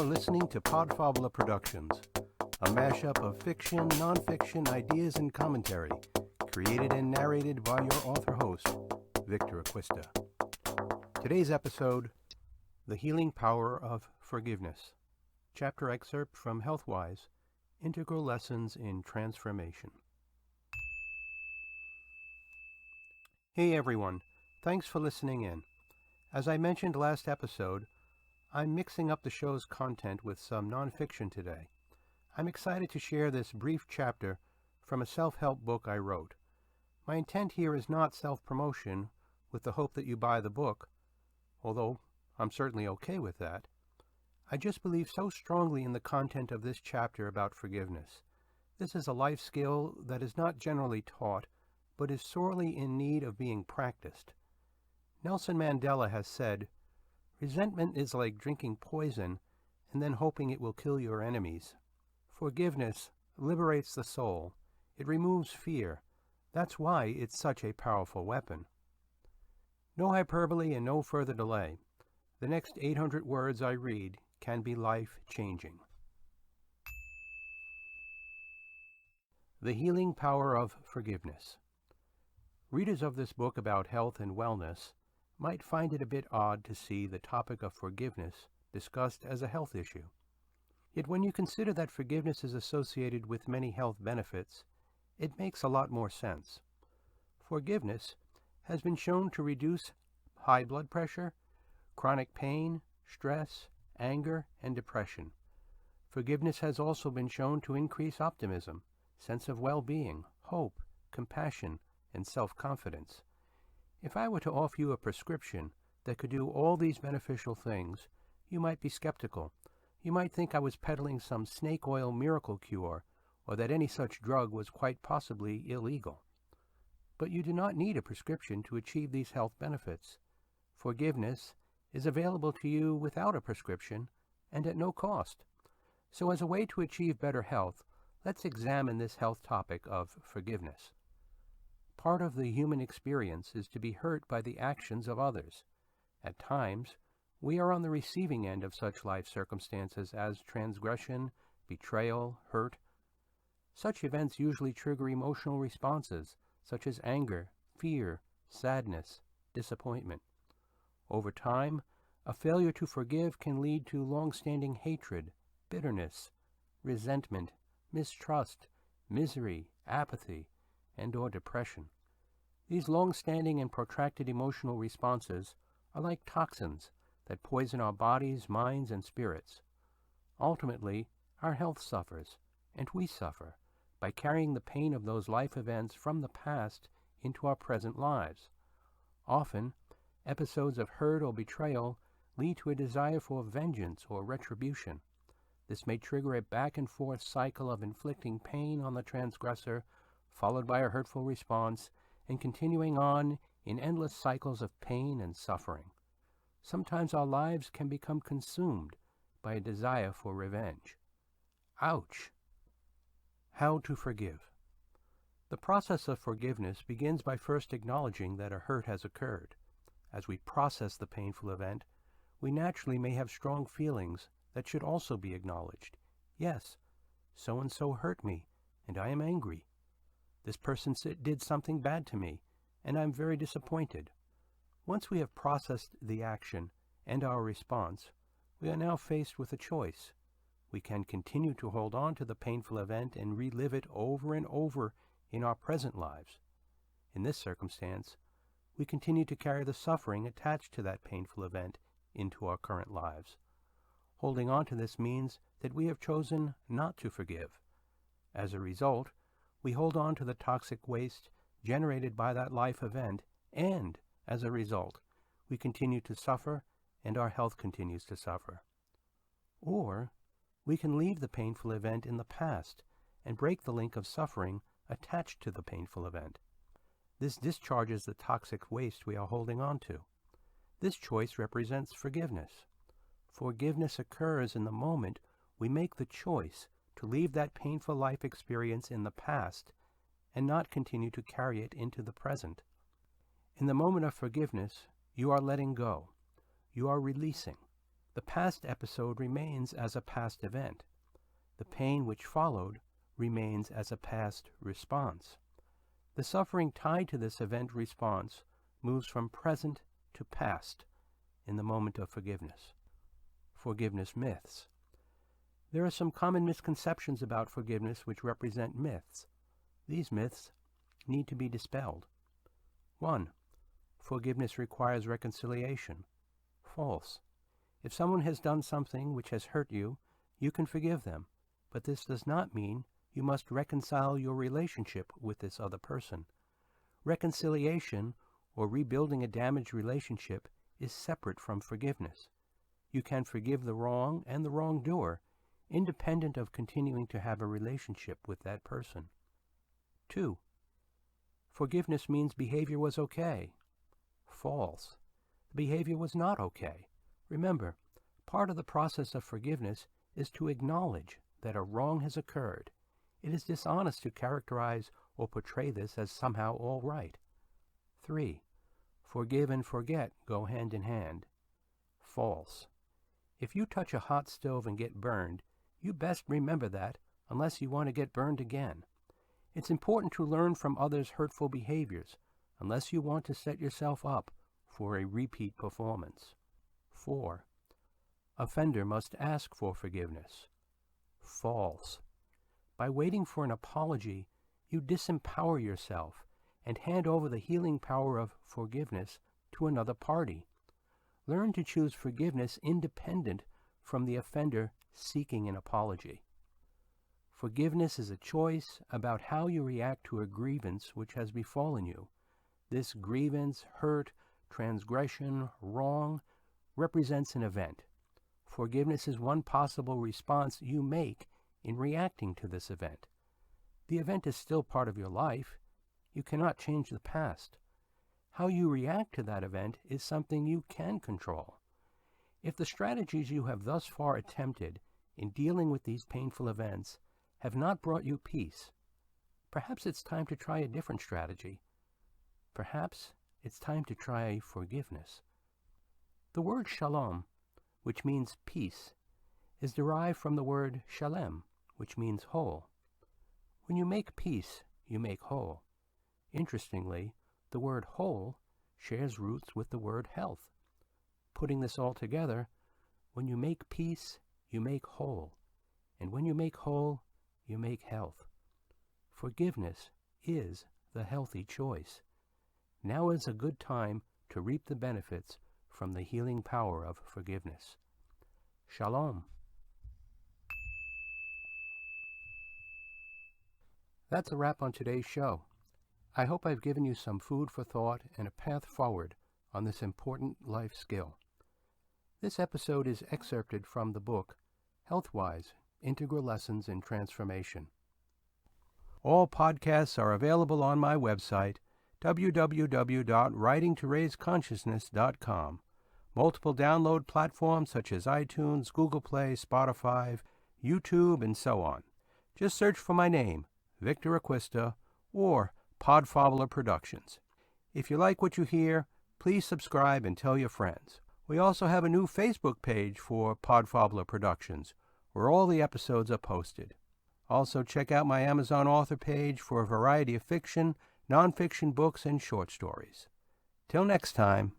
You're listening to Podfabula Productions, a mashup of fiction, non-fiction, ideas, and commentary, created and narrated by your author-host, Victor Acquista. Today's episode, The Healing Power of Forgiveness. Chapter excerpt from Healthwise, Integral Lessons in Transformation. Hey everyone, thanks for listening in. As I mentioned last episode, I'm mixing up the show's content with some nonfiction today. I'm excited to share this brief chapter from a self-help book I wrote. My intent here is not self-promotion with the hope that you buy the book, although I'm certainly okay with that. I just believe so strongly in the content of this chapter about forgiveness. This is a life skill that is not generally taught, but is sorely in need of being practiced. Nelson Mandela has said, "Resentment is like drinking poison and then hoping it will kill your enemies. Forgiveness liberates the soul. It removes fear. That's why it's such a powerful weapon." No hyperbole and no further delay. The next 800 words I read can be life-changing. The Healing Power of Forgiveness. Readers of this book about health and wellness might find it a bit odd to see the topic of forgiveness discussed as a health issue. Yet when you consider that forgiveness is associated with many health benefits, it makes a lot more sense. Forgiveness has been shown to reduce high blood pressure, chronic pain, stress, anger, and depression. Forgiveness has also been shown to increase optimism, sense of well-being, hope, compassion, and self-confidence. If I were to offer you a prescription that could do all these beneficial things, you might be skeptical. You might think I was peddling some snake oil miracle cure, or that any such drug was quite possibly illegal. But you do not need a prescription to achieve these health benefits. Forgiveness is available to you without a prescription and at no cost. So as a way to achieve better health, let's examine this health topic of forgiveness. Part of the human experience is to be hurt by the actions of others. At times, we are on the receiving end of such life circumstances as transgression, betrayal, hurt. Such events usually trigger emotional responses such as anger, fear, sadness, disappointment. Over time, a failure to forgive can lead to long-standing hatred, bitterness, resentment, mistrust, misery, apathy, and/or depression. These long-standing and protracted emotional responses are like toxins that poison our bodies, minds, and spirits. Ultimately, our health suffers, and we suffer, by carrying the pain of those life events from the past into our present lives. Often, episodes of hurt or betrayal lead to a desire for vengeance or retribution. This may trigger a back-and-forth cycle of inflicting pain on the transgressor, followed by a hurtful response, and continuing on in endless cycles of pain and suffering. Sometimes our lives can become consumed by a desire for revenge. Ouch! How to forgive. The process of forgiveness begins by first acknowledging that a hurt has occurred. As we process the painful event, we naturally may have strong feelings that should also be acknowledged. Yes, so-and-so hurt me, and I am angry. This person did something bad to me, and I'm very disappointed. Once we have processed the action and our response, we are now faced with a choice. We can continue to hold on to the painful event and relive it over and over in our present lives. In this circumstance, we continue to carry the suffering attached to that painful event into our current lives. Holding on to this means that we have chosen not to forgive. As a result, we hold on to the toxic waste generated by that life event, and, as a result, we continue to suffer and our health continues to suffer. Or, we can leave the painful event in the past and break the link of suffering attached to the painful event. This discharges the toxic waste we are holding on to. This choice represents forgiveness. Forgiveness occurs in the moment we make the choice to leave that painful life experience in the past and not continue to carry it into the present. In the moment of forgiveness, you are letting go. You are releasing. The past episode remains as a past event. The pain which followed remains as a past response. The suffering tied to this event response moves from present to past in the moment of forgiveness. Forgiveness myths. There are some common misconceptions about forgiveness which represent myths. These myths need to be dispelled. 1. Forgiveness requires reconciliation. False. If someone has done something which has hurt you, you can forgive them, but this does not mean you must reconcile your relationship with this other person. Reconciliation, or rebuilding a damaged relationship, is separate from forgiveness. You can forgive the wrong and the wrongdoer, independent of continuing to have a relationship with that person. 2. Forgiveness means behavior was okay. False. The behavior was not okay. Remember, part of the process of forgiveness is to acknowledge that a wrong has occurred. It is dishonest to characterize or portray this as somehow all right. 3. Forgive and forget go hand in hand. False. If you touch a hot stove and get burned, you best remember that unless you want to get burned again. It's important to learn from others' hurtful behaviors unless you want to set yourself up for a repeat performance. 4. Offender must ask for forgiveness. False. By waiting for an apology, you disempower yourself and hand over the healing power of forgiveness to another party. Learn to choose forgiveness independent from the offender seeking an apology. Forgiveness is a choice about how you react to a grievance which has befallen you. This grievance, hurt, transgression, wrong, represents an event. Forgiveness is one possible response you make in reacting to this event. The event is still part of your life. You cannot change the past. How you react to that event is something you can control. If the strategies you have thus far attempted in dealing with these painful events have not brought you peace, perhaps it's time to try a different strategy. Perhaps it's time to try forgiveness. The word shalom, which means peace, is derived from the word shalem, which means whole. When you make peace, you make whole. Interestingly, the word whole shares roots with the word health. Putting this all together, when you make peace, you make whole. And when you make whole, you make health. Forgiveness is the healthy choice. Now is a good time to reap the benefits from the healing power of forgiveness. Shalom. That's a wrap on today's show. I hope I've given you some food for thought and a path forward on this important life skill. This episode is excerpted from the book Healthwise, Integral Lessons in Transformation. All podcasts are available on my website, www.writingtoraiseConsciousness.com. Multiple download platforms such as iTunes, Google Play, Spotify, YouTube, and so on. Just search for my name, Victor Acquista, or Podfabler Productions. If you like what you hear, please subscribe and tell your friends. We also have a new Facebook page for Podfabler Productions, where all the episodes are posted. Also, check out my Amazon author page for a variety of fiction, nonfiction books, and short stories. Till next time.